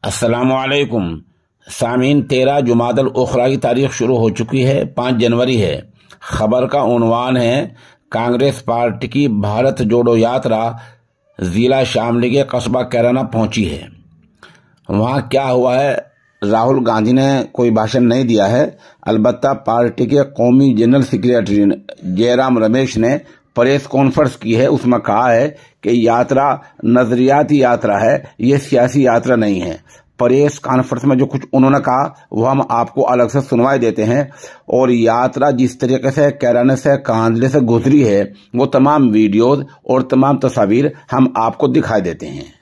अस्सलामुअलैकुम सामीन। 13 जुमादल उखरा की तारीख शुरू हो चुकी है। 5 जनवरी है। खबर का उन्वान है कांग्रेस पार्टी की भारत जोड़ो यात्रा जिला शामली के कस्बा कैराना पहुंची है। वहां क्या हुआ है, राहुल गांधी ने कोई भाषण नहीं दिया है, अलबत्ता पार्टी के कौमी जनरल सेक्रेटरी जयराम रमेश ने प्रेस कॉन्फ्रेंस की है। उसमें कहा है कि यात्रा नजरियाती यात्रा है, ये सियासी यात्रा नहीं है। प्रेस कॉन्फ्रेंस में जो कुछ उन्होंने कहा वो हम आपको अलग से सुनवाई देते हैं। और यात्रा जिस तरीके से कैराना से कांदले से गुजरी है वो तमाम वीडियोज और तमाम तस्वीर हम आपको दिखाई देते हैं।